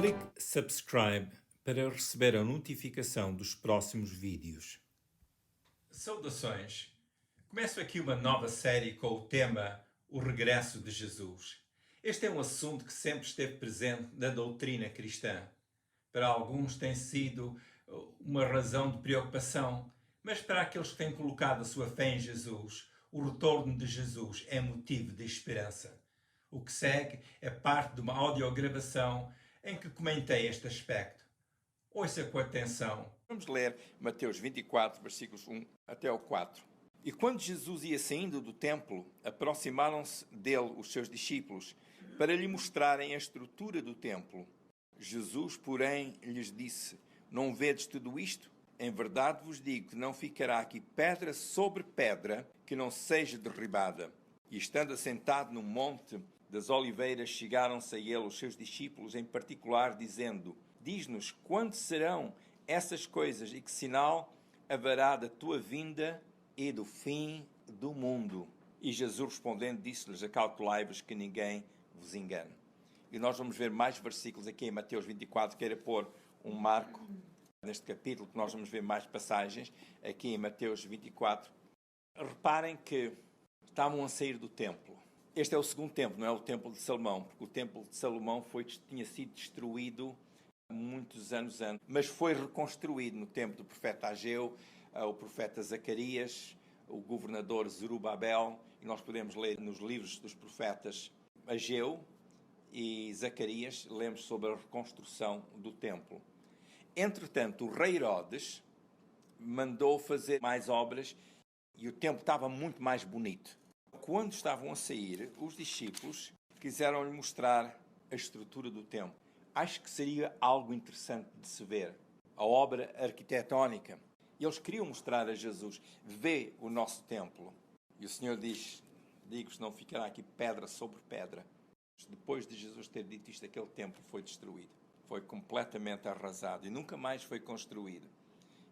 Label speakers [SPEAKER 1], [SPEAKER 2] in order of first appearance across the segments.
[SPEAKER 1] Clique Subscribe para receber a notificação dos próximos vídeos. Saudações! Começo aqui uma nova série com o tema O Regresso de Jesus. Este é um assunto que sempre esteve presente na doutrina cristã. Para alguns tem sido uma razão de preocupação, mas para aqueles que têm colocado a sua fé em Jesus, o retorno de Jesus é motivo de esperança. O que segue é parte de uma audiogravação em que comentei este aspecto. Ouça com atenção.
[SPEAKER 2] Vamos ler Mateus 24, versículos 1 até o 4. E quando Jesus ia saindo do templo, aproximaram-se dele os seus discípulos para lhe mostrarem a estrutura do templo. Jesus, porém, lhes disse: Não vedes tudo isto? Em verdade vos digo que não ficará aqui pedra sobre pedra que não seja derribada. E estando assentado no monte das Oliveiras, chegaram-se a ele os seus discípulos, em particular, dizendo: Diz-nos quando serão essas coisas e que sinal haverá da tua vinda e do fim do mundo. E Jesus respondendo disse-lhes: Acautelai-vos que ninguém vos engane. E nós vamos ver mais versículos aqui em Mateus 24, queira pôr um marco neste capítulo, que nós vamos ver mais passagens aqui em Mateus 24. Reparem que estavam a sair do templo. Este é o segundo templo, não é o templo de Salomão, porque o templo de Salomão tinha sido destruído muitos anos antes, mas foi reconstruído no tempo do profeta Ageu, o profeta Zacarias, o governador Zorobabel, e nós podemos ler nos livros dos profetas Ageu e Zacarias, lemos sobre a reconstrução do templo. Entretanto, o rei Herodes mandou fazer mais obras e o templo estava muito mais bonito. Quando estavam a sair, os discípulos quiseram-lhe mostrar a estrutura do templo. Acho que seria algo interessante de se ver, a obra arquitetónica. E eles queriam mostrar a Jesus: vê o nosso templo. E o Senhor diz: digo-vos, não ficará aqui pedra sobre pedra. Depois de Jesus ter dito isto, aquele templo foi destruído. Foi completamente arrasado e nunca mais foi construído.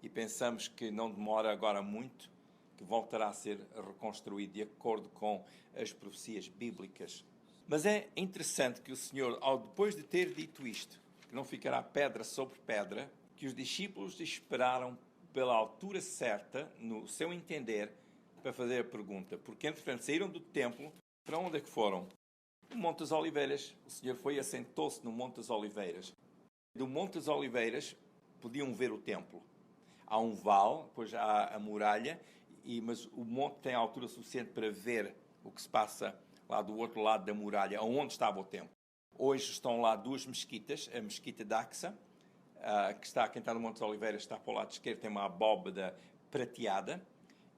[SPEAKER 2] E pensamos que não demora agora muito, que voltará a ser reconstruído de acordo com as profecias bíblicas. Mas é interessante que o Senhor, depois de ter dito isto, que não ficará pedra sobre pedra, que os discípulos esperaram pela altura certa, no seu entender, para fazer a pergunta. Porque, entretanto, saíram do templo. Para onde é que foram? No Monte das Oliveiras. O Senhor foi e assentou-se no Monte das Oliveiras. Do Monte das Oliveiras podiam ver o templo. Há um vale, depois há a muralha, mas o monte tem a altura suficiente para ver o que se passa lá do outro lado da muralha, onde estava o templo. Hoje estão lá duas mesquitas, a mesquita de Aqsa, quem está no Monte das Oliveiras está para o lado esquerdo, tem uma abóbada prateada,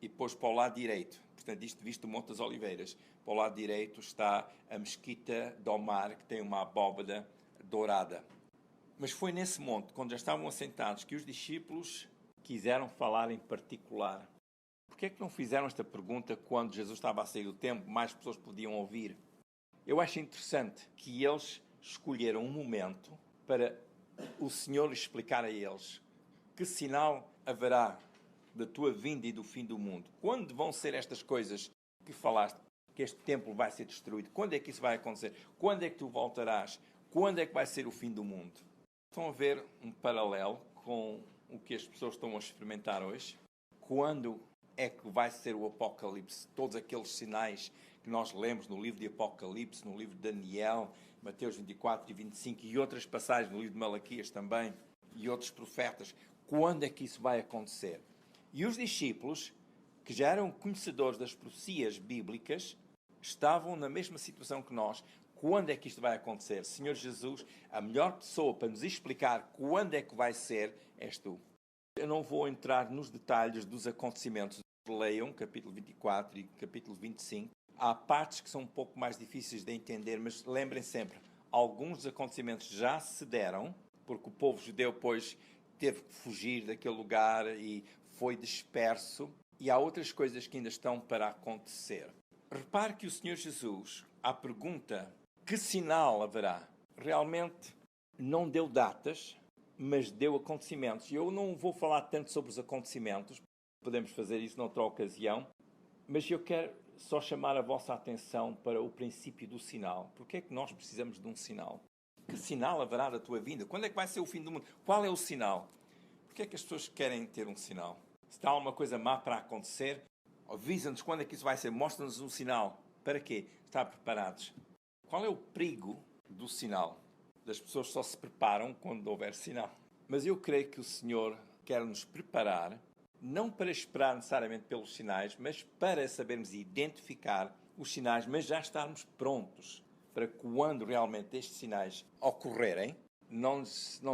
[SPEAKER 2] e depois para o lado direito, portanto isto visto do Monte das Oliveiras, para o lado direito está a mesquita de Omar, que tem uma abóbada dourada. Mas foi nesse monte, quando já estavam assentados, que os discípulos quiseram falar em particular. Porquê é que não fizeram esta pergunta quando Jesus estava a sair do templo? Mais pessoas podiam ouvir. Eu acho interessante que eles escolheram um momento para o Senhor explicar a eles que sinal haverá da tua vinda e do fim do mundo. Quando vão ser estas coisas que falaste, que este templo vai ser destruído? Quando é que isso vai acontecer? Quando é que tu voltarás? Quando é que vai ser o fim do mundo? Estão a ver um paralelo com o que as pessoas estão a experimentar hoje? Quando é que vai ser o Apocalipse? Todos aqueles sinais que nós lemos no livro de Apocalipse, no livro de Daniel, Mateus 24 e 25 e outras passagens no livro de Malaquias também, e outros profetas. Quando é que isso vai acontecer? E os discípulos, que já eram conhecedores das profecias bíblicas, estavam na mesma situação que nós. Quando é que isto vai acontecer? Senhor Jesus, a melhor pessoa para nos explicar quando é que vai ser és tu. Eu não vou entrar nos detalhes dos acontecimentos. Leiam capítulo 24 e capítulo 25. Há partes que são um pouco mais difíceis de entender, mas lembrem sempre, alguns dos acontecimentos já se deram, porque o povo judeu depois teve que fugir daquele lugar e foi disperso. E há outras coisas que ainda estão para acontecer. Repare que o Senhor Jesus, à pergunta, que sinal haverá? Realmente não deu datas, mas deu acontecimentos. E eu não vou falar tanto sobre os acontecimentos, podemos fazer isso noutra ocasião, mas eu quero só chamar a vossa atenção para o princípio do sinal. Porque é que nós precisamos de um sinal? Que sinal haverá da tua vinda? Quando é que vai ser o fim do mundo? Qual é o sinal? Por que é que as pessoas querem ter um sinal? Se está alguma coisa má para acontecer, avisa-nos quando é que isso vai ser. Mostra-nos um sinal. Para quê? Estar preparados. Qual é o perigo do sinal? As pessoas só se preparam quando houver sinal. Mas eu creio que o Senhor quer nos preparar, não para esperar necessariamente pelos sinais, mas para sabermos identificar os sinais, mas já estarmos prontos para quando realmente estes sinais ocorrerem, não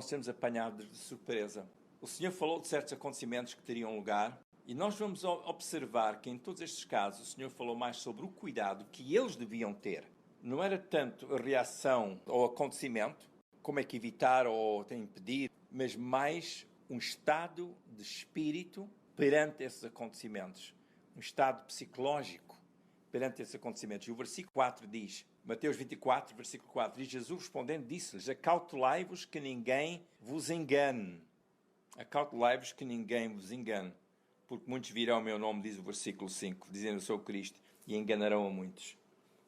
[SPEAKER 2] sermos apanhados de surpresa. O Senhor falou de certos acontecimentos que teriam lugar e nós vamos observar que em todos estes casos o Senhor falou mais sobre o cuidado que eles deviam ter. Não era tanto a reação ao acontecimento, como é que evitar ou impedir, mas mais um estado de espírito perante esses acontecimentos, um estado psicológico perante esses acontecimentos. E o versículo 4 diz, Mateus 24, versículo 4, diz: Jesus respondendo disse-lhes: acautelai-vos que ninguém vos engane. Acautelai-vos que ninguém vos engane, porque muitos virão ao meu nome, diz o versículo 5, dizendo eu sou o Cristo, e enganarão a muitos.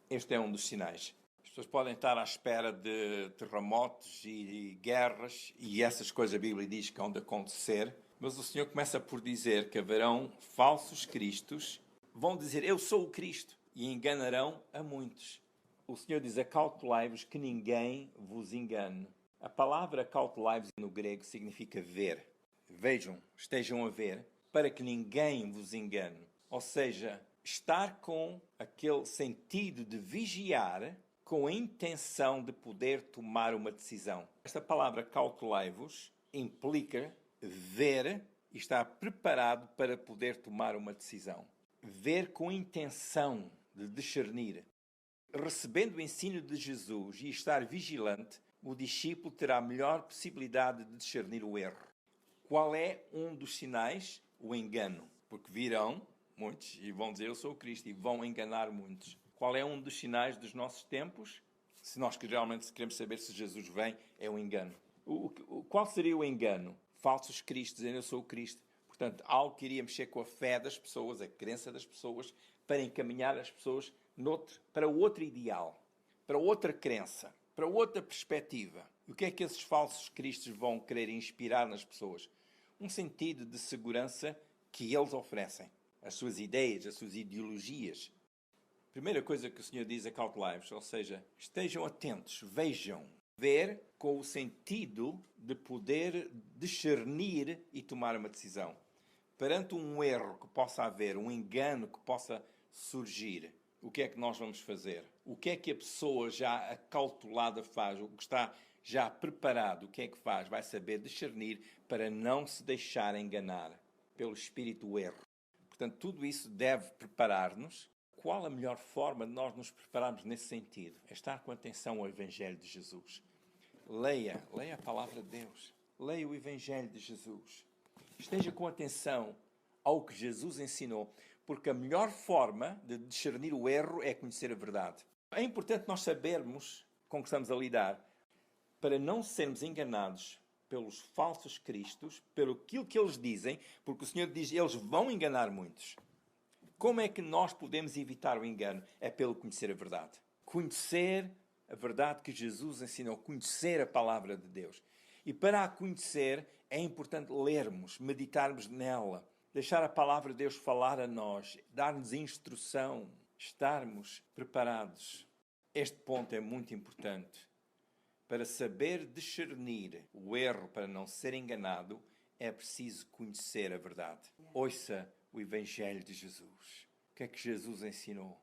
[SPEAKER 2] Este é um dos sinais. As pessoas podem estar à espera de terremotos e guerras, e essas coisas a Bíblia diz que hão de acontecer, mas o Senhor começa por dizer que haverão falsos cristos, vão dizer eu sou o Cristo, e enganarão a muitos. O Senhor diz: acautelai-vos que ninguém vos engane. A palavra acautelai-vos no grego significa ver. Vejam, estejam a ver, para que ninguém vos engane. Ou seja, estar com aquele sentido de vigiar, com a intenção de poder tomar uma decisão. Esta palavra cautelai-vos implica ver e estar preparado para poder tomar uma decisão. Ver com intenção de discernir. Recebendo o ensino de Jesus e estar vigilante, o discípulo terá a melhor possibilidade de discernir o erro. Qual é um dos sinais? O engano. Porque virão muitos e vão dizer eu sou o Cristo e vão enganar muitos. Qual é um dos sinais dos nossos tempos? Se nós realmente queremos saber se Jesus vem, é o engano. Qual seria o engano? Falsos cristos, dizendo eu sou o Cristo. Portanto, algo que iria mexer com a fé das pessoas, a crença das pessoas, para encaminhar as pessoas para outro ideal, para outra crença, para outra perspectiva. E o que é que esses falsos cristos vão querer inspirar nas pessoas? Um sentido de segurança que eles oferecem. As suas ideias, as suas ideologias. A primeira coisa que o Senhor diz é cautelai-vos, ou seja, estejam atentos, vejam. Ver com o sentido de poder discernir e tomar uma decisão. Perante um erro que possa haver, um engano que possa surgir, o que é que nós vamos fazer? O que é que a pessoa já acautelada faz? O que está já preparado, o que é que faz? Vai saber discernir para não se deixar enganar pelo espírito do erro. Portanto, tudo isso deve preparar-nos. Qual a melhor forma de nós nos prepararmos nesse sentido? É estar com atenção ao Evangelho de Jesus. Leia a palavra de Deus. Leia o Evangelho de Jesus. Esteja com atenção ao que Jesus ensinou, porque a melhor forma de discernir o erro é conhecer a verdade. É importante nós sabermos com que estamos a lidar, para não sermos enganados pelos falsos cristos, pelo aquilo que eles dizem, porque o Senhor diz, eles vão enganar muitos. Como é que nós podemos evitar o engano? É pelo conhecer a verdade. Conhecer a verdade que Jesus ensinou, conhecer a palavra de Deus. E para a conhecer, é importante lermos, meditarmos nela, deixar a palavra de Deus falar a nós, dar-nos instrução, estarmos preparados. Este ponto é muito importante. Para saber discernir o erro, para não ser enganado, é preciso conhecer a verdade. Ouça o Evangelho de Jesus. O que é que Jesus ensinou?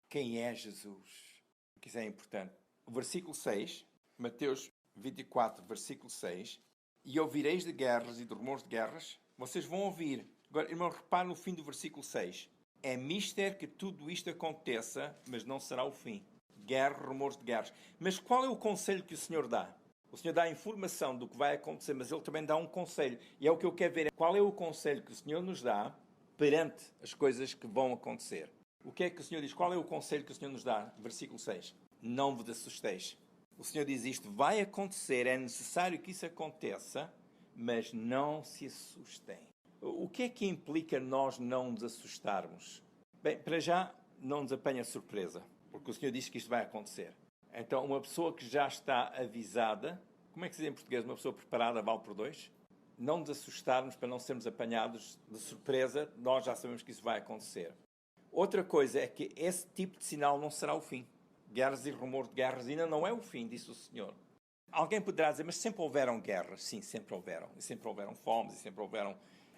[SPEAKER 2] Quem é Jesus? Isso é importante. O versículo 6, Mateus 24, versículo 6. E ouvireis de guerras e de rumores de guerras. Vocês vão ouvir. Agora, irmão, repare no fim do versículo 6. É mister que tudo isto aconteça, mas não será o fim. Guerra, rumores de guerras. Mas qual é o conselho que o Senhor dá? O Senhor dá a informação do que vai acontecer, mas Ele também dá um conselho. E é o que eu quero ver. Qual é o conselho que o Senhor nos dá perante as coisas que vão acontecer? O que é que o Senhor diz? Qual é o conselho que o Senhor nos dá? Versículo 6. Não vos assusteis. O Senhor diz isto, vai acontecer, é necessário que isso aconteça, mas não se assustem. O que é que implica nós não nos assustarmos? Bem, para já, não nos apanha surpresa, porque o Senhor diz que isto vai acontecer. Então, uma pessoa que já está avisada, como é que se diz em português? Uma pessoa preparada vale por dois? Não nos assustarmos para não sermos apanhados de surpresa, nós já sabemos que isso vai acontecer. Outra coisa é que esse tipo de sinal não será o fim. Guerras e rumores de guerras ainda não é o fim, disse o Senhor. Alguém poderá dizer, mas sempre houveram guerras. Sim, sempre houveram. E sempre houveram fomes, e sempre houveram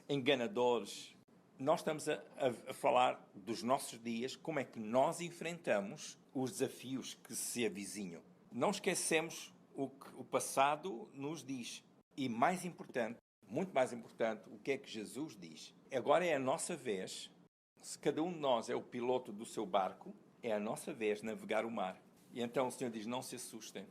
[SPEAKER 2] enganadores. Nós estamos a falar dos nossos dias, como é que nós enfrentamos os desafios que se avizinham. Não esquecemos o que o passado nos diz. E mais importante, muito mais importante, o que é que Jesus diz. Agora é a nossa vez, se cada um de nós é o piloto do seu barco, é a nossa vez de navegar o mar. E então o Senhor diz, não se assustem.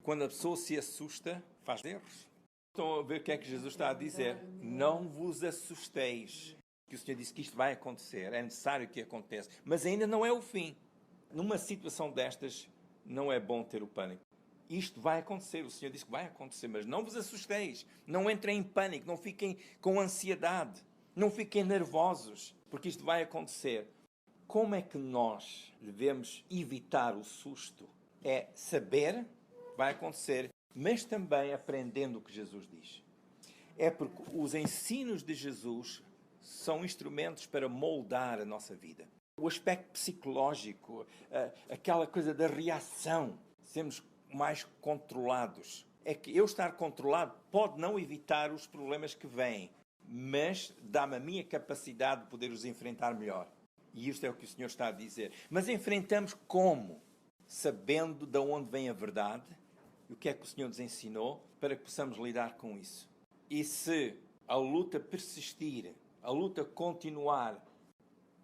[SPEAKER 2] Quando a pessoa se assusta, faz erros. Estão a ver o que é que Jesus está a dizer? Não vos assusteis. Que o Senhor disse que isto vai acontecer, é necessário que aconteça. Mas ainda não é o fim. Numa situação destas, não é bom ter o pânico. Isto vai acontecer, o Senhor disse que vai acontecer, mas não vos assusteis. Não entrem em pânico, não fiquem com ansiedade. Não fiquem nervosos, porque isto vai acontecer. Como é que nós devemos evitar o susto? É saber que vai acontecer, mas também aprendendo o que Jesus diz. É porque os ensinos de Jesus são instrumentos para moldar a nossa vida. O aspecto psicológico, aquela coisa da reação, sermos mais controlados. É que eu estar controlado pode não evitar os problemas que vêm, mas dá-me a minha capacidade de poder os enfrentar melhor. E isto é o que o Senhor está a dizer. Mas enfrentamos como? Sabendo de onde vem a verdade e o que é que o Senhor nos ensinou para que possamos lidar com isso. E se a luta persistir, a luta continuar,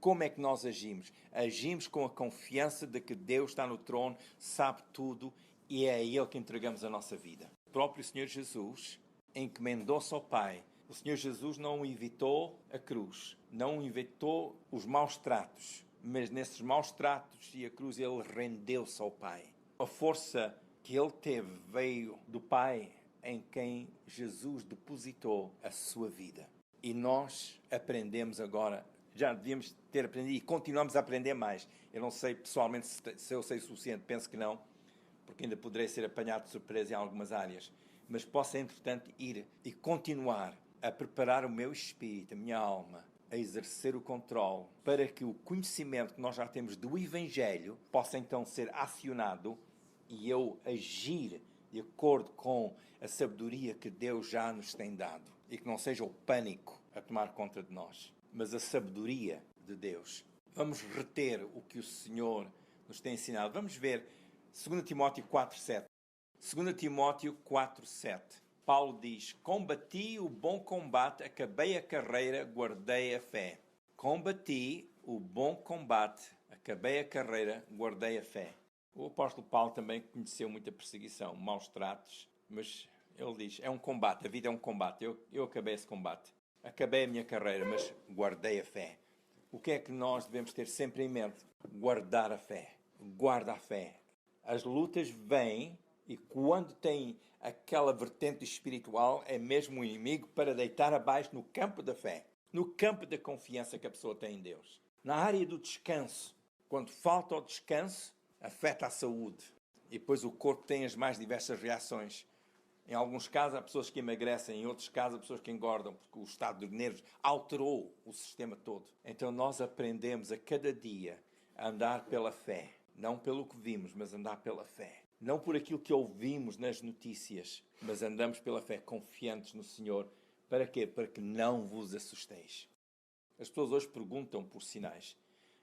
[SPEAKER 2] como é que nós agimos? Agimos com a confiança de que Deus está no trono, sabe tudo e é a Ele que entregamos a nossa vida. O próprio Senhor Jesus encomendou-se ao Pai. O Senhor Jesus não evitou a cruz, não evitou os maus tratos, mas nesses maus tratos e a cruz Ele rendeu-se ao Pai. A força que Ele teve veio do Pai em quem Jesus depositou a sua vida. E nós aprendemos agora, já devíamos ter aprendido e continuamos a aprender mais. Eu não sei pessoalmente se eu sei o suficiente, penso que não, porque ainda poderei ser apanhado de surpresa em algumas áreas. Mas posso, entretanto, ir e continuar a preparar o meu espírito, a minha alma, a exercer o controle, para que o conhecimento que nós já temos do Evangelho possa então ser acionado e eu agir de acordo com a sabedoria que Deus já nos tem dado. E que não seja o pânico a tomar conta de nós, mas a sabedoria de Deus. Vamos reter o que o Senhor nos tem ensinado. Vamos ver 2 Timóteo 4:7. 2 Timóteo 4:7. Paulo diz, combati o bom combate, acabei a carreira, guardei a fé. Combati o bom combate, acabei a carreira, guardei a fé. O apóstolo Paulo também conheceu muita perseguição, maus tratos, mas ele diz, é um combate, a vida é um combate. Eu acabei esse combate. Acabei a minha carreira, mas guardei a fé. O que é que nós devemos ter sempre em mente? Guardar a fé. Guarda a fé. As lutas vêm e quando tem aquela vertente espiritual, é mesmo um inimigo para deitar abaixo no campo da fé. No campo da confiança que a pessoa tem em Deus. Na área do descanso. Quando falta o descanso, afeta a saúde. E depois o corpo tem as mais diversas reações. Em alguns casos há pessoas que emagrecem, em outros casos há pessoas que engordam, porque o estado de nervos alterou o sistema todo. Então nós aprendemos a cada dia a andar pela fé. Não pelo que vimos, mas andar pela fé. Não por aquilo que ouvimos nas notícias, mas andamos pela fé, confiantes no Senhor. Para quê? Para que não vos assusteis. As pessoas hoje perguntam por sinais.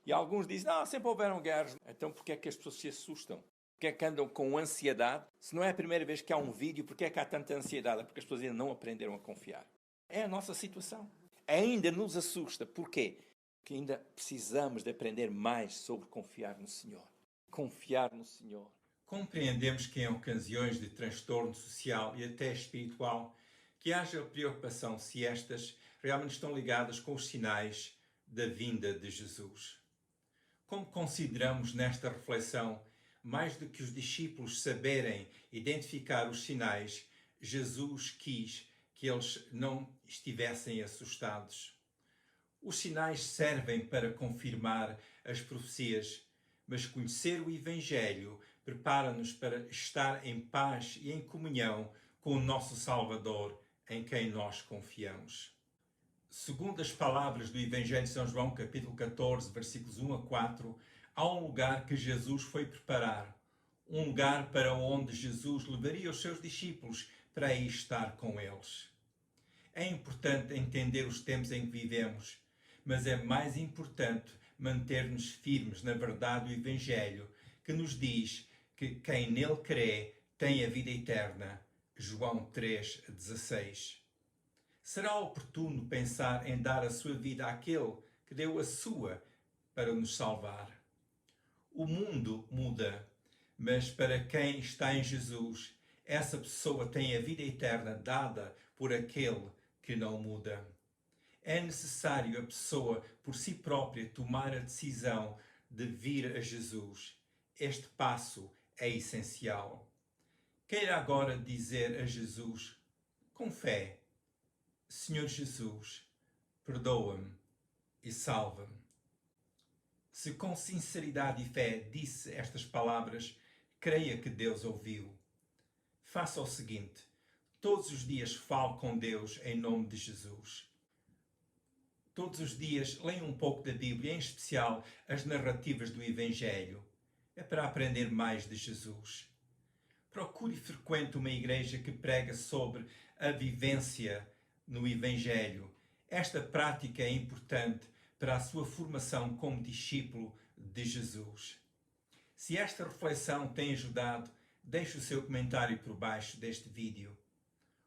[SPEAKER 2] E alguns dizem, sempre houveram guerras. Então porquê é que as pessoas se assustam? Porquê é que andam com ansiedade? Se não é a primeira vez que há um vídeo, porquê é que há tanta ansiedade? É porque as pessoas ainda não aprenderam a confiar. É a nossa situação. Ainda nos assusta. Porquê? Porque ainda precisamos de aprender mais sobre confiar no Senhor. Confiar no Senhor.
[SPEAKER 1] Compreendemos que em ocasiões de transtorno social e até espiritual, que haja preocupação se estas realmente estão ligadas com os sinais da vinda de Jesus. Como consideramos nesta reflexão, mais do que os discípulos saberem identificar os sinais, Jesus quis que eles não estivessem assustados. Os sinais servem para confirmar as profecias, mas conhecer o Evangelho prepara-nos para estar em paz e em comunhão com o nosso Salvador, em quem nós confiamos. Segundo as palavras do Evangelho de São João, capítulo 14, versículos 1 a 4, há um lugar que Jesus foi preparar, um lugar para onde Jesus levaria os seus discípulos para aí estar com eles. É importante entender os tempos em que vivemos, mas é mais importante manter-nos firmes na verdade do Evangelho, que nos diz que quem nele crê tem a vida eterna. João 3,16. Será oportuno pensar em dar a sua vida àquele que deu a sua para nos salvar. O mundo muda, mas para quem está em Jesus, essa pessoa tem a vida eterna dada por aquele que não muda. É necessário a pessoa por si própria tomar a decisão de vir a Jesus. Este passo é essencial. Queira agora dizer a Jesus, com fé: Senhor Jesus, perdoa-me e salva-me. Se com sinceridade e fé disse estas palavras, creia que Deus ouviu. Faça o seguinte: todos os dias fale com Deus em nome de Jesus. Todos os dias leia um pouco da Bíblia, em especial as narrativas do Evangelho. É para aprender mais de Jesus. Procure e frequente uma igreja que prega sobre a vivência no Evangelho. Esta prática é importante para a sua formação como discípulo de Jesus. Se esta reflexão tem ajudado, deixe o seu comentário por baixo deste vídeo.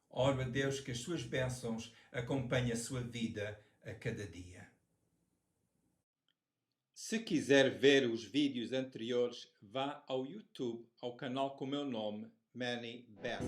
[SPEAKER 1] Oro a Deus que as suas bênçãos acompanhem a sua vida a cada dia. Se quiser ver os vídeos anteriores, vá ao YouTube, ao canal com o meu nome, Manny Best.